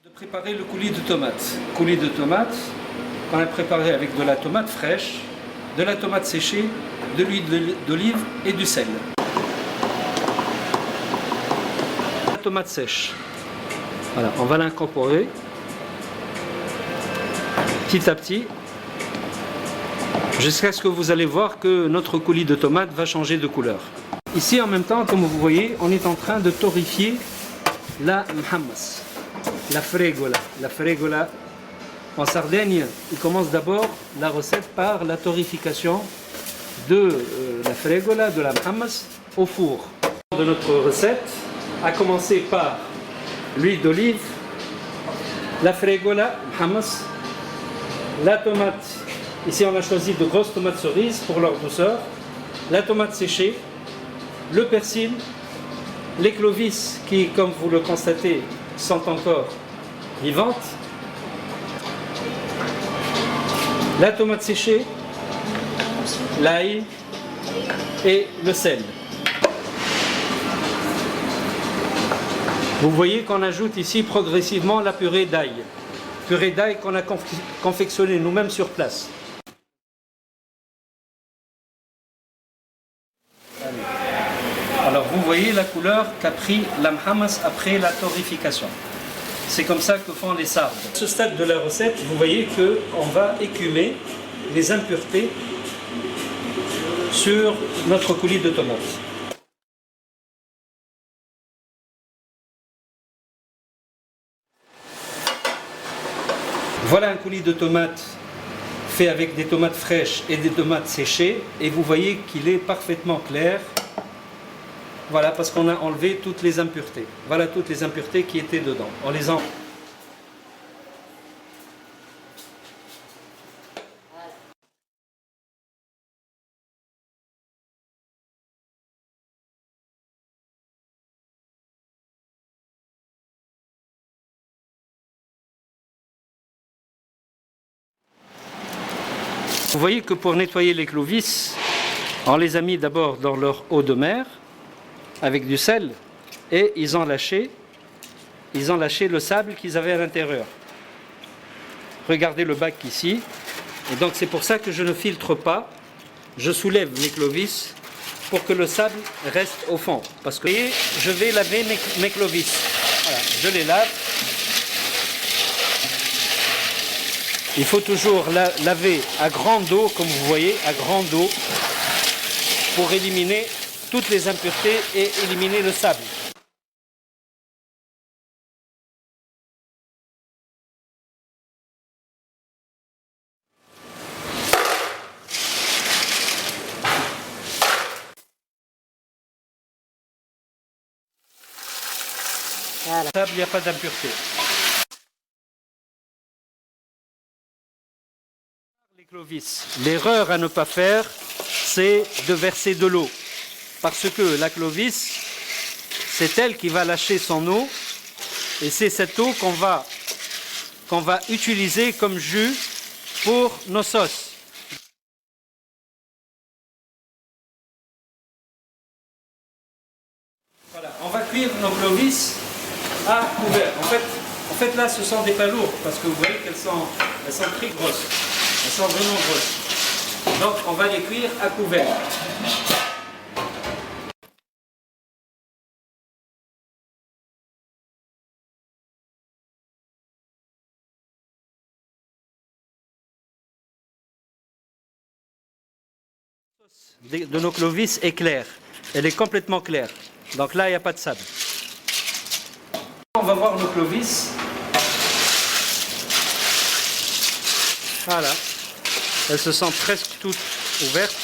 De préparer le coulis de tomates. Coulis de tomates qu'on a préparé avec de la tomate fraîche, de la tomate séchée, de l'huile d'olive et du sel. La tomate sèche. Voilà, on va l'incorporer petit à petit jusqu'à ce que vous allez voir que notre coulis de tomates va changer de couleur. Ici, en même temps, comme vous voyez, on est en train de torréfier la mhammas, la fregola. La fregola, en Sardaigne, il commence d'abord la recette par la torréfication de la fregola, de la mhammas, au four. De notre recette a commencé par l'huile d'olive, la fregola, mhammas, la tomate. Ici, on a choisi de grosses tomates cerises pour leur douceur, la tomate séchée, le persil, l'éclovisse qui, comme vous le constatez, sont encore vivantes, la tomate séchée, l'ail et le sel. Vous voyez qu'on ajoute ici progressivement la purée d'ail. Purée d'ail qu'on a confectionnée nous-mêmes sur place. Alors vous voyez la couleur qu'a pris la mhammas après la torréfication. C'est comme ça que font les Sardes. À ce stade de la recette, vous voyez qu'on va écumer les impuretés sur notre coulis de tomates. Voilà un coulis de tomates fait avec des tomates fraîches et des tomates séchées. Et vous voyez qu'il est parfaitement clair. Voilà, parce qu'on a enlevé toutes les impuretés. Voilà toutes les impuretés qui étaient dedans. On les enlève. Vous voyez que pour nettoyer les clovis, on les a mis d'abord dans leur eau de mer avec du sel et ils ont lâché le sable qu'ils avaient à l'intérieur. Regardez le bac ici. Et donc c'est pour ça que je ne filtre pas. Je soulève mes clovis pour que le sable reste au fond. Parce que je vais laver mes clovis. Voilà, je les lave. Il faut toujours laver à grande eau, comme vous voyez, à grande eau, pour éliminer toutes les impuretés et éliminer le sable. Voilà. Le sable, il n'y a pas d'impureté. Les clovis. L'erreur à ne pas faire, c'est de verser de l'eau. Parce que la clovis, c'est elle qui va lâcher son eau. Et c'est cette eau qu'on va utiliser comme jus pour nos sauces. Voilà, on va cuire nos clovis à couvert. En fait là, ce sont des palourdes parce que vous voyez qu'elles sont très grosses. Elles sont vraiment grosses. Donc on va les cuire à couvert. De nos clovis est claire. Elle est complètement claire. Donc là, il n'y a pas de sable. On va voir nos clovis. Voilà. Elles se sentent presque toutes ouvertes.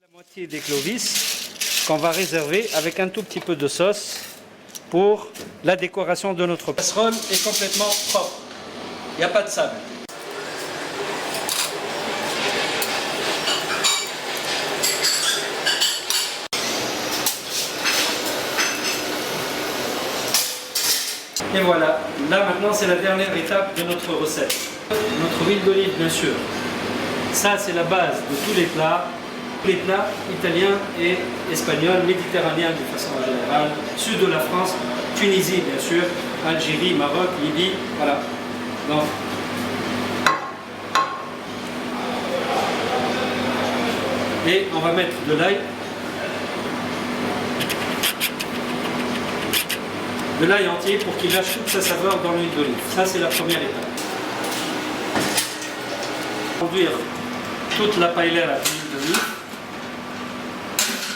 La moitié des clovis qu'on va réserver avec un tout petit peu de sauce pour la décoration de notre casserole est complètement propre. Il n'y a pas de sable. Et voilà, là maintenant c'est la dernière étape de notre recette. Notre huile d'olive bien sûr. Ça c'est la base de tous les plats italiens et espagnols, méditerranéens de façon générale, sud de la France, Tunisie bien sûr, Algérie, Maroc, Libye, voilà. Donc, et on va mettre de l'ail. De l'ail entier pour qu'il lâche toute sa saveur dans l'huile d'olive. Ça, c'est la première étape. Conduire toute la paellera d'huile d'olive.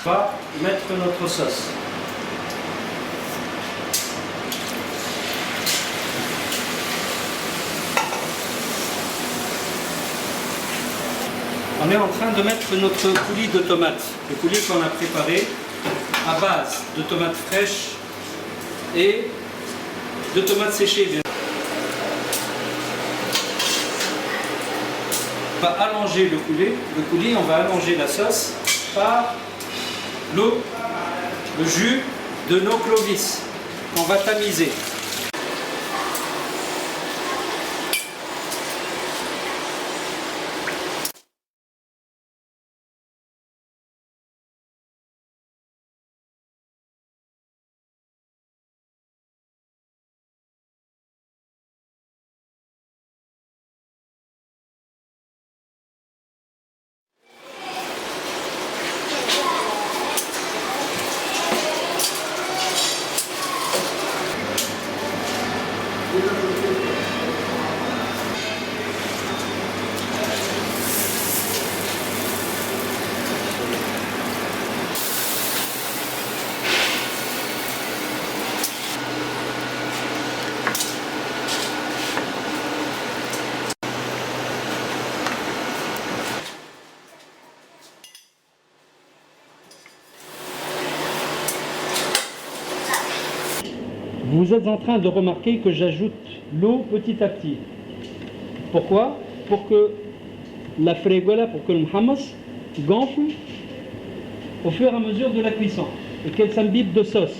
On va mettre notre sauce. On est en train de mettre notre coulis de tomates. Le coulis qu'on a préparé à base de tomates fraîches et de tomates séchées. On va allonger le coulis, on va allonger la sauce par l'eau, le jus de nos clovis qu'on va tamiser. Vous êtes en train de remarquer que j'ajoute l'eau petit à petit. Pourquoi? Pour que la fregola, pour que le mhammas gonfle au fur et à mesure de la cuisson et qu'elle s'imbibe de sauce.